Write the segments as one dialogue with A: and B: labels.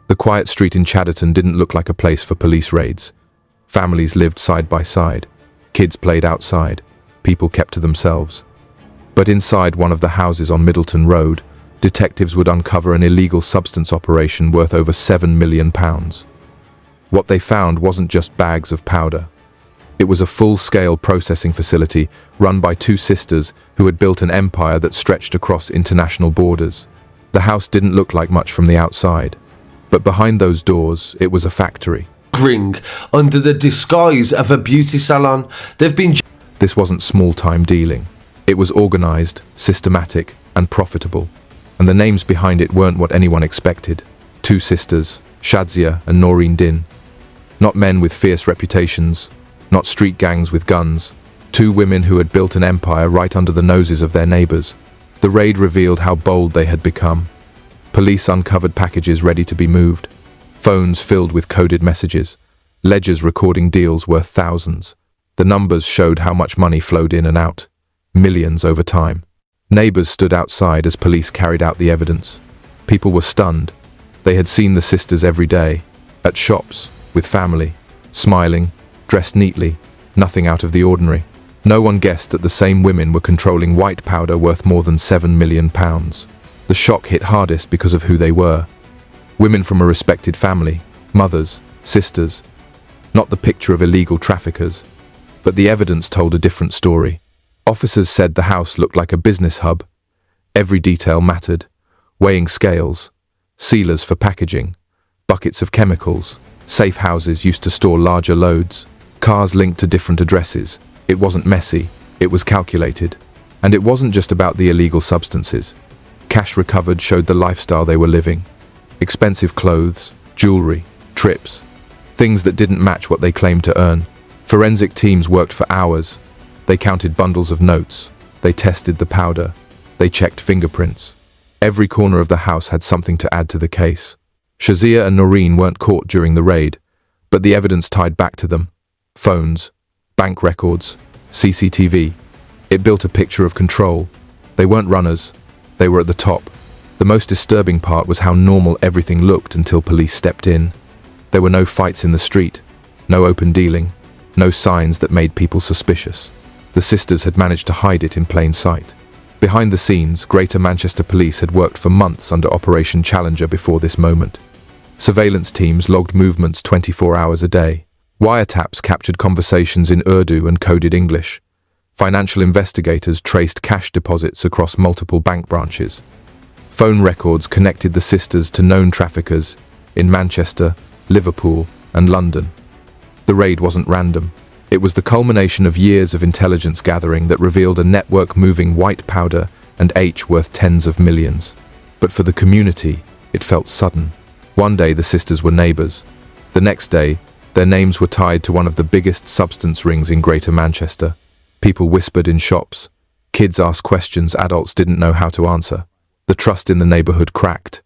A: The quiet street in Chadderton didn't look like a place for police raids. Families lived side by side. Kids played outside. People kept to themselves. But inside one of the houses on Middleton Road, detectives would uncover an illegal substance operation worth over £7 million. What they found wasn't just bags of powder. It was a full-scale processing facility run by two sisters who had built an empire that stretched across international borders. The house didn't look like much from the outside, but behind those doors, it was a factory.
B: Under the disguise of a beauty salon, they've been...
A: This wasn't small-time dealing. It was organized, systematic, and profitable. And the names behind it weren't what anyone expected. Two sisters, Shazia and Noreen Din. Not men with fierce reputations, not street gangs with guns. Two women who had built an empire right under the noses of their neighbors. The raid revealed how bold they had become. Police uncovered packages ready to be moved. Phones filled with coded messages. Ledgers recording deals worth thousands. The numbers showed how much money flowed in and out. Millions over time. Neighbors stood outside as police carried out the evidence. People were stunned. They had seen the sisters every day, at shops, with family, smiling, dressed neatly, nothing out of the ordinary. No one guessed that the same women were controlling white powder worth more than £7 million. The shock hit hardest because of who they were. Women from a respected family, mothers, sisters. Not the picture of illegal traffickers, but the evidence told a different story. Officers said the house looked like a business hub. Every detail mattered. Weighing scales, sealers for packaging, buckets of chemicals, safe houses used to store larger loads, cars linked to different addresses. It wasn't messy, it was calculated. And it wasn't just about the illegal substances. Cash recovered showed the lifestyle they were living. Expensive clothes, jewelry, trips, things that didn't match what they claimed to earn. Forensic teams worked for hours. They counted bundles of notes. They tested the powder. They checked fingerprints. Every corner of the house had something to add to the case. Shazia and Noreen weren't caught during the raid, but the evidence tied back to them. Phones, bank records, CCTV. It built a picture of control. They weren't runners. They were at the top. The most disturbing part was how normal everything looked until police stepped in. There were no fights in the street, no open dealing, no signs that made people suspicious. The sisters had managed to hide it in plain sight. Behind the scenes, Greater Manchester Police had worked for months under Operation Challenger before this moment. Surveillance teams logged movements 24 hours a day. Wiretaps captured conversations in Urdu and coded English. Financial investigators traced cash deposits across multiple bank branches. Phone records connected the sisters to known traffickers in Manchester, Liverpool, and London. The raid wasn't random. It was the culmination of years of intelligence gathering that revealed a network moving white powder and H worth tens of millions. But for the community, it felt sudden. One day the sisters were neighbors. The next day, their names were tied to one of the biggest substance rings in Greater Manchester. People whispered in shops. Kids asked questions adults didn't know how to answer. The trust in the neighborhood cracked.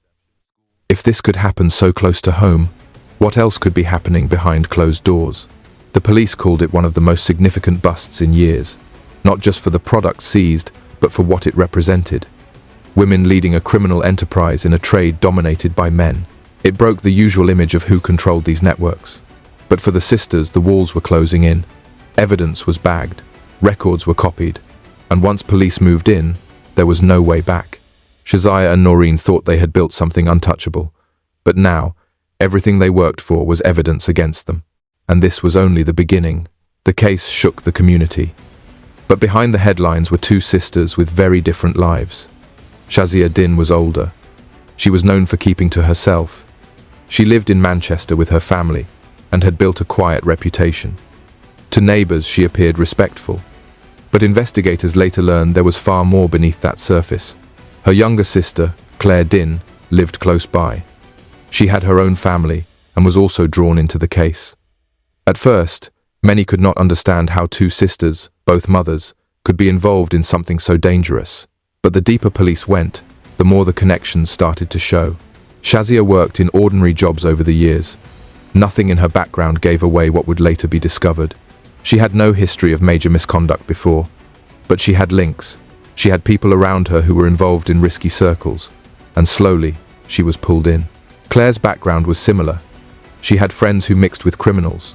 A: If this could happen so close to home, what else could be happening behind closed doors? The police called it one of the most significant busts in years, not just for the products seized, but for what it represented. Women leading a criminal enterprise in a trade dominated by men. It broke the usual image of who controlled these networks. But for the sisters, the walls were closing in. Evidence was bagged, records were copied, and once police moved in, there was no way back. Shazia and Noreen thought they had built something untouchable, but now, everything they worked for was evidence against them. And this was only the beginning. The case shook the community. But behind the headlines were two sisters with very different lives. Shazia Din was older. She was known for keeping to herself. She lived in Manchester with her family and had built a quiet reputation. To neighbors, she appeared respectful. But investigators later learned there was far more beneath that surface. Her younger sister, Claire Din, lived close by. She had her own family and was also drawn into the case. At first, many could not understand how two sisters, both mothers, could be involved in something so dangerous. But the deeper police went, the more the connections started to show. Shazia worked in ordinary jobs over the years. Nothing in her background gave away what would later be discovered. She had no history of major misconduct before, but she had links. She had people around her who were involved in risky circles, and slowly, she was pulled in. Claire's background was similar. She had friends who mixed with criminals,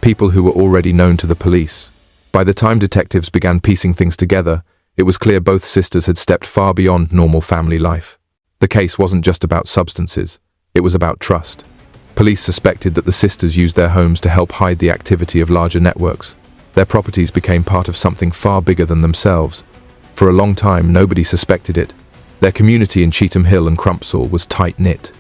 A: people who were already known to the police. By the time detectives began piecing things together, it was clear both sisters had stepped far beyond normal family life. The case wasn't just about substances, it was about trust. Police suspected that the sisters used their homes to help hide the activity of larger networks. Their properties became part of something far bigger than themselves. For a long time, nobody suspected it. Their community in Cheetham Hill and Crumpsall was tight-knit.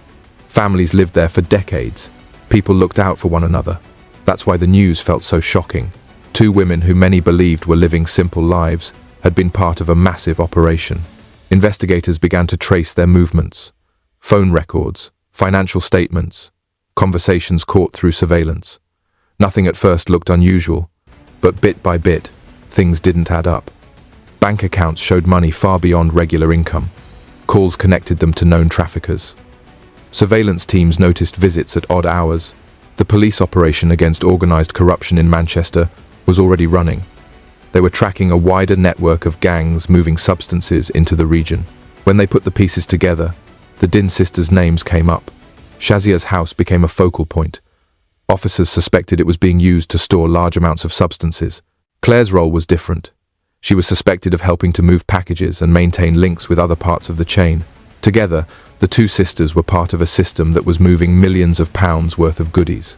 A: Families lived there for decades. People looked out for one another. That's why the news felt so shocking. Two women who many believed were living simple lives had been part of a massive operation. Investigators began to trace their movements. Phone records, financial statements, conversations caught through surveillance. Nothing at first looked unusual, but bit by bit, things didn't add up. Bank accounts showed money far beyond regular income. Calls connected them to known traffickers. Surveillance teams noticed visits at odd hours. The police operation against organised corruption in Manchester was already running. They were tracking a wider network of gangs moving substances into the region. When they put the pieces together, the Din sisters' names came up. Shazia's house became a focal point. Officers suspected it was being used to store large amounts of substances. Claire's role was different. She was suspected of helping to move packages and maintain links with other parts of the chain. Together, the two sisters were part of a system that was moving millions of pounds worth of goodies.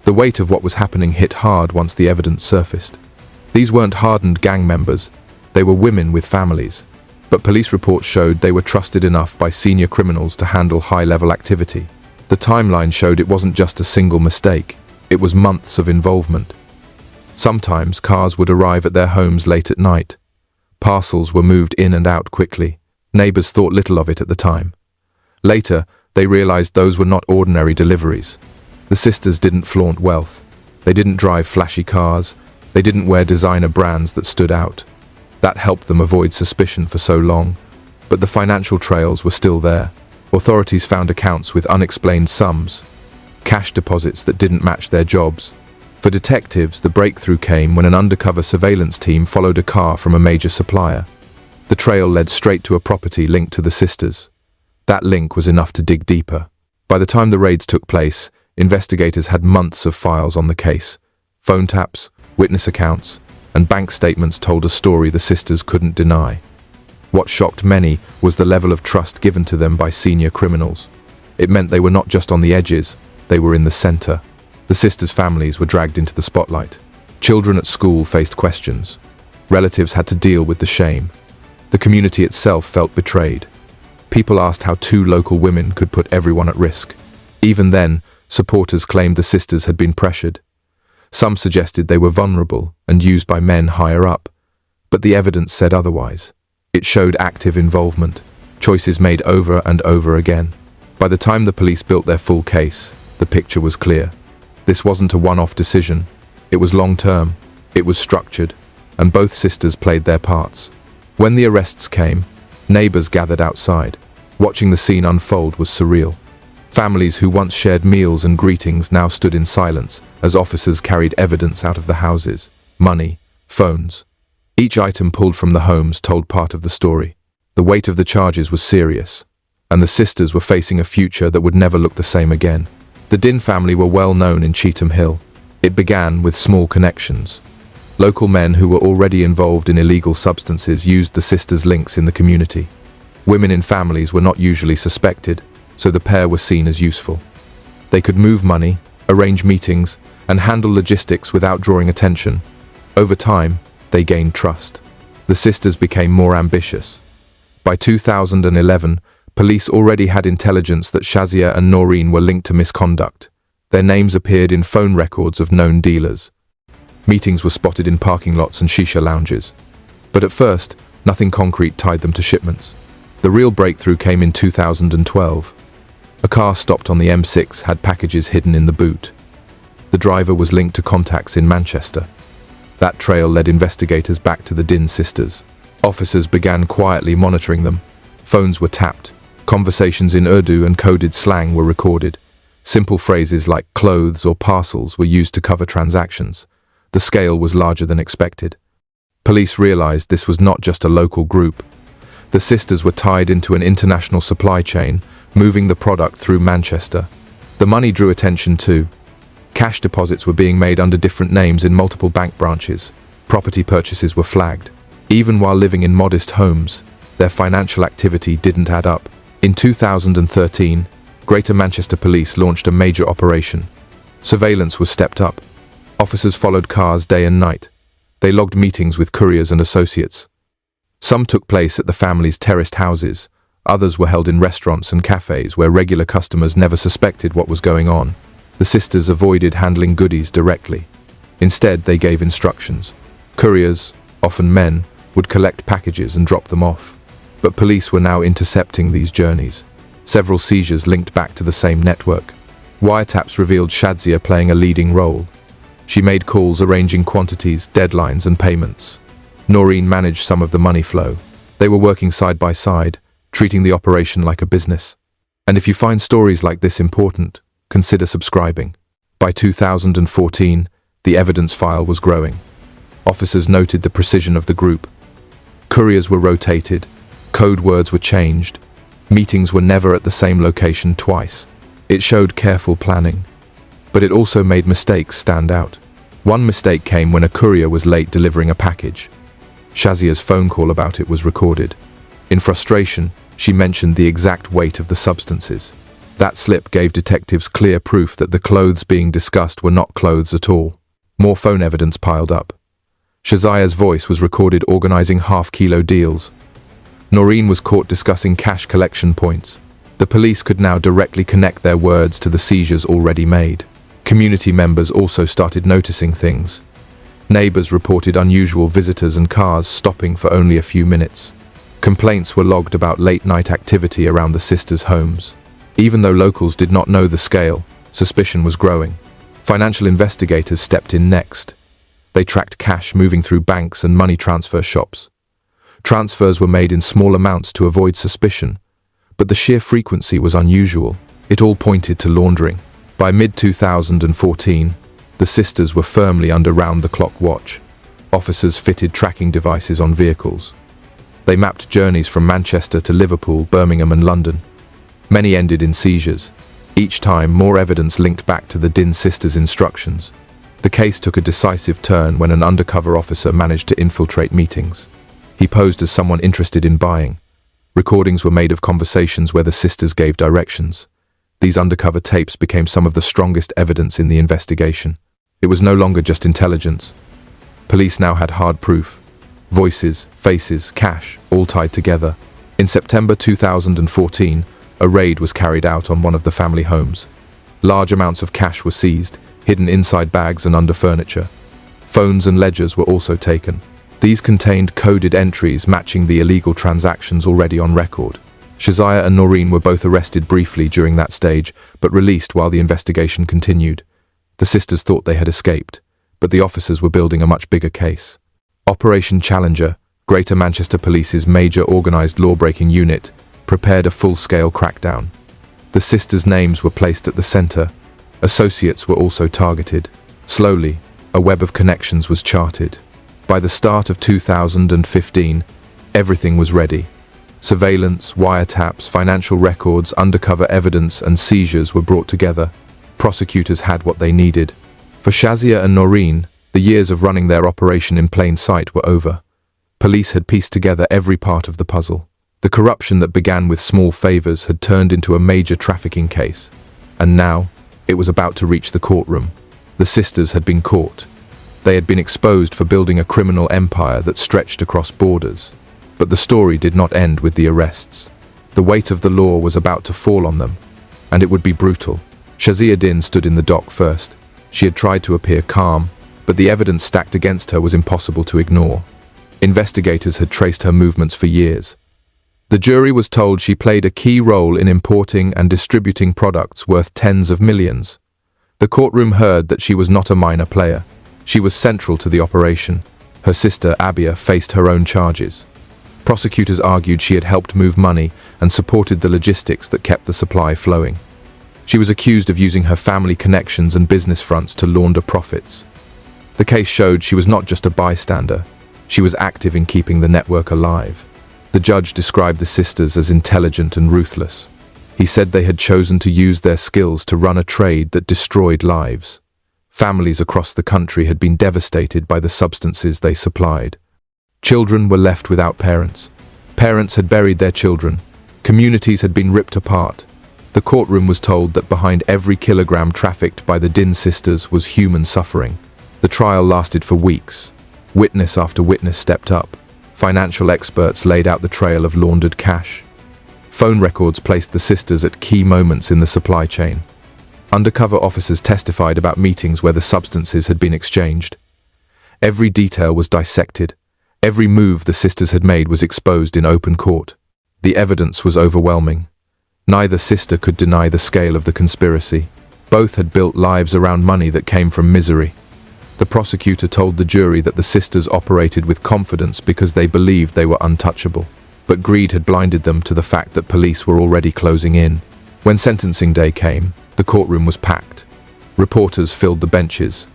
A: The weight of what was happening hit hard once the evidence surfaced. These weren't hardened gang members, they were women with families. But police reports showed they were trusted enough by senior criminals to handle high-level activity. The timeline showed it wasn't just a single mistake, it was months of involvement. Sometimes cars would arrive at their homes late at night. Parcels were moved in and out quickly. Neighbors thought little of it at the time. Later, they realized those were not ordinary deliveries. The sisters didn't flaunt wealth. They didn't drive flashy cars. They didn't wear designer brands that stood out. That helped them avoid suspicion for so long. But the financial trails were still there. Authorities found accounts with unexplained sums, cash deposits that didn't match their jobs. For detectives, the breakthrough came when an undercover surveillance team followed a car from a major supplier. The trail led straight to a property linked to the sisters. That link was enough to dig deeper. By the time the raids took place, investigators had months of files on the case. Phone taps, witness accounts, and bank statements told a story the sisters couldn't deny. What shocked many was the level of trust given to them by senior criminals. It meant they were not just on the edges, they were in the center. The sisters' families were dragged into the spotlight. Children at school faced questions. Relatives had to deal with the shame. The community itself felt betrayed. People asked how two local women could put everyone at risk. Even then, supporters claimed the sisters had been pressured. Some suggested they were vulnerable and used by men higher up, but the evidence said otherwise. It showed active involvement, choices made over and over again. By the time the police built their full case, the picture was clear. This wasn't a one-off decision. It was long-term, it was structured, and both sisters played their parts. When the arrests came, neighbors gathered outside. Watching the scene unfold was surreal. Families who once shared meals and greetings now stood in silence as officers carried evidence out of the houses. Money, phones. Each item pulled from the homes told part of the story. The weight of the charges was serious, and the sisters were facing a future that would never look the same again. The Din family were well known in Cheetham Hill. It began with small connections. Local men who were already involved in illegal substances used the sisters' links in the community. Women in families were not usually suspected, so the pair were seen as useful. They could move money, arrange meetings, and handle logistics without drawing attention. Over time, they gained trust. The sisters became more ambitious. By 2011, police already had intelligence that Shazia and Noreen were linked to misconduct. Their names appeared in phone records of known dealers. Meetings were spotted in parking lots and shisha lounges. But at first, nothing concrete tied them to shipments. The real breakthrough came in 2012. A car stopped on the M6 had packages hidden in the boot. The driver was linked to contacts in Manchester. That trail led investigators back to the Din sisters. Officers began quietly monitoring them. Phones were tapped. Conversations in Urdu and coded slang were recorded. Simple phrases like clothes or parcels were used to cover transactions. The scale was larger than expected. Police realized this was not just a local group. The sisters were tied into an international supply chain, moving the product through Manchester. The money drew attention too. Cash deposits were being made under different names in multiple bank branches. Property purchases were flagged. Even while living in modest homes, their financial activity didn't add up. In 2013, Greater Manchester Police launched a major operation. Surveillance was stepped up. Officers followed cars day and night. They logged meetings with couriers and associates. Some took place at the family's terraced houses. Others were held in restaurants and cafes where regular customers never suspected what was going on. The sisters avoided handling goodies directly. Instead, they gave instructions. Couriers, often men, would collect packages and drop them off. But police were now intercepting these journeys. Several seizures linked back to the same network. Wiretaps revealed Shadzia playing a leading role. She made calls arranging quantities, deadlines, and payments. Noreen managed some of the money flow. They were working side by side, treating the operation like a business. And if you find stories like this important, consider subscribing. By 2014, the evidence file was growing. Officers noted the precision of the group. Couriers were rotated, code words were changed, meetings were never at the same location twice. It showed careful planning, but it also made mistakes stand out. One mistake came when a courier was late delivering a package. Shazia's phone call about it was recorded. In frustration, she mentioned the exact weight of the substances. That slip gave detectives clear proof that the clothes being discussed were not clothes at all. More phone evidence piled up. Shazia's voice was recorded organizing half-kilo deals. Noreen was caught discussing cash collection points. The police could now directly connect their words to the seizures already made. Community members also started noticing things. Neighbors reported unusual visitors and cars stopping for only a few minutes. Complaints were logged about late-night activity around the sisters' homes. Even though locals did not know the scale, suspicion was growing. Financial investigators stepped in next. They tracked cash moving through banks and money transfer shops. Transfers were made in small amounts to avoid suspicion, but the sheer frequency was unusual. It all pointed to laundering. By mid-2014, the sisters were firmly under round-the-clock watch. Officers fitted tracking devices on vehicles. They mapped journeys from Manchester to Liverpool, Birmingham and London. Many ended in seizures. Each time, more evidence linked back to the Din sisters' instructions. The case took a decisive turn when an undercover officer managed to infiltrate meetings. He posed as someone interested in buying. Recordings were made of conversations where the sisters gave directions. These undercover tapes became some of the strongest evidence in the investigation. It was no longer just intelligence. Police now had hard proof. Voices, faces, cash, all tied together. In September 2014, a raid was carried out on one of the family homes. Large amounts of cash were seized, hidden inside bags and under furniture. Phones and ledgers were also taken. These contained coded entries matching the illegal transactions already on record. Shazia and Noreen were both arrested briefly during that stage, but released while the investigation continued. The sisters thought they had escaped, but the officers were building a much bigger case. Operation Challenger, Greater Manchester Police's major organised law-breaking unit, prepared a full-scale crackdown. The sisters' names were placed at the centre. Associates were also targeted. Slowly, a web of connections was charted. By the start of 2015, everything was ready. Surveillance, wiretaps, financial records, undercover evidence, and seizures were brought together. Prosecutors had what they needed. For Shazia and Noreen, the years of running their operation in plain sight were over. Police had pieced together every part of the puzzle. The corruption that began with small favors had turned into a major trafficking case. And now, it was about to reach the courtroom. The sisters had been caught. They had been exposed for building a criminal empire that stretched across borders. But the story did not end with the arrests. The weight of the law was about to fall on them, and it would be brutal. Shazia Din stood in the dock first. She had tried to appear calm, but the evidence stacked against her was impossible to ignore. Investigators had traced her movements for years. The jury was told she played a key role in importing and distributing products worth tens of millions. The courtroom heard that she was not a minor player. She was central to the operation. Her sister, Abia, faced her own charges. Prosecutors argued she had helped move money and supported the logistics that kept the supply flowing. She was accused of using her family connections and business fronts to launder profits. The case showed she was not just a bystander. She was active in keeping the network alive. The judge described the sisters as intelligent and ruthless. He said they had chosen to use their skills to run a trade that destroyed lives. Families across the country had been devastated by the substances they supplied. Children were left without parents. Parents had buried their children. Communities had been ripped apart. The courtroom was told that behind every kilogram trafficked by the Din sisters was human suffering. The trial lasted for weeks. Witness after witness stepped up. Financial experts laid out the trail of laundered cash. Phone records placed the sisters at key moments in the supply chain. Undercover officers testified about meetings where the substances had been exchanged. Every detail was dissected. Every move the sisters had made was exposed in open court. The evidence was overwhelming. Neither sister could deny the scale of the conspiracy. Both had built lives around money that came from misery. The prosecutor told the jury that the sisters operated with confidence because they believed they were untouchable. But greed had blinded them to the fact that police were already closing in. When sentencing day came, the courtroom was packed. Reporters filled the benches.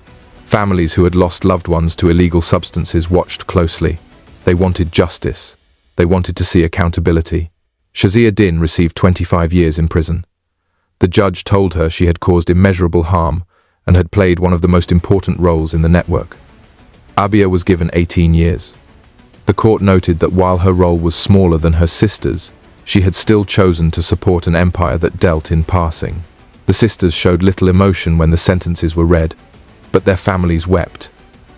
A: Families who had lost loved ones to illegal substances watched closely. They wanted justice. They wanted to see accountability. Shazia Din received 25 years in prison. The judge told her she had caused immeasurable harm and had played one of the most important roles in the network. Abia was given 18 years. The court noted that while her role was smaller than her sister's, she had still chosen to support an empire that dealt in passing. The sisters showed little emotion when the sentences were read, but their families wept.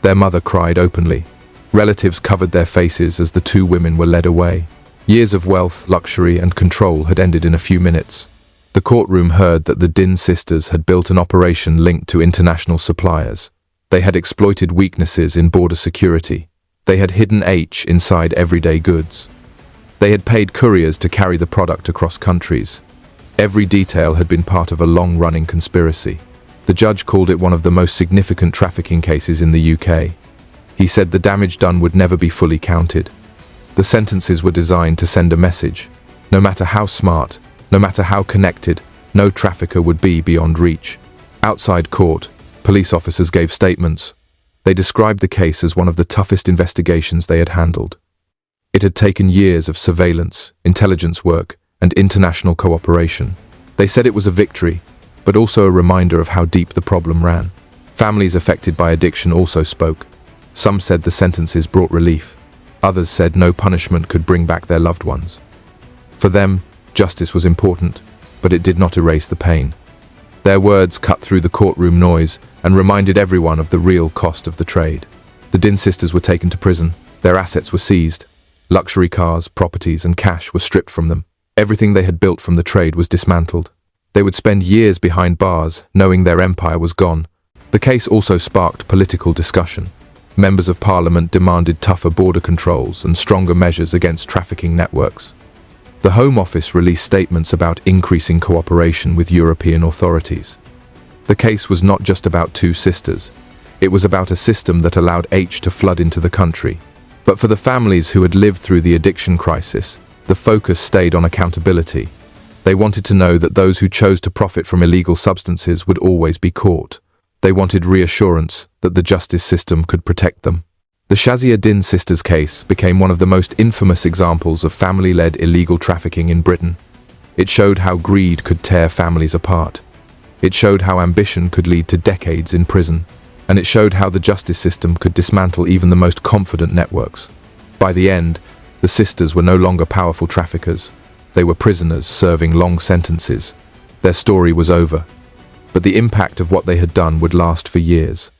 A: Their mother cried openly. Relatives covered their faces as the two women were led away. Years of wealth, luxury, and control had ended in a few minutes. The courtroom heard that the Din sisters had built an operation linked to international suppliers. They had exploited weaknesses in border security. They had hidden H inside everyday goods. They had paid couriers to carry the product across countries. Every detail had been part of a long-running conspiracy. The judge called it one of the most significant trafficking cases in the UK. He said the damage done would never be fully counted. The sentences were designed to send a message. No matter how smart, no matter how connected, no trafficker would be beyond reach. Outside court, police officers gave statements. They described the case as one of the toughest investigations they had handled. It had taken years of surveillance, intelligence work, and international cooperation. They said it was a victory, but also a reminder of how deep the problem ran. Families affected by addiction also spoke. Some said the sentences brought relief. Others said no punishment could bring back their loved ones. For them, justice was important, but it did not erase the pain. Their words cut through the courtroom noise and reminded everyone of the real cost of the trade. The Din sisters were taken to prison. Their assets were seized. Luxury cars, properties, and cash were stripped from them. Everything they had built from the trade was dismantled. They would spend years behind bars, knowing their empire was gone. The case also sparked political discussion. Members of Parliament demanded tougher border controls and stronger measures against trafficking networks. The Home Office released statements about increasing cooperation with European authorities. The case was not just about two sisters. It was about a system that allowed H to flood into the country. But for the families who had lived through the addiction crisis, the focus stayed on accountability. They wanted to know that those who chose to profit from illegal substances would always be caught. They wanted reassurance that the justice system could protect them. The Shazia Din sisters case became one of the most infamous examples of family-led illegal trafficking in Britain. It showed how greed could tear families apart. It showed how ambition could lead to decades in prison. And it showed how the justice system could dismantle even the most confident networks. By the end, the sisters were no longer powerful traffickers. They were prisoners serving long sentences. Their story was over. But the impact of what they had done would last for years.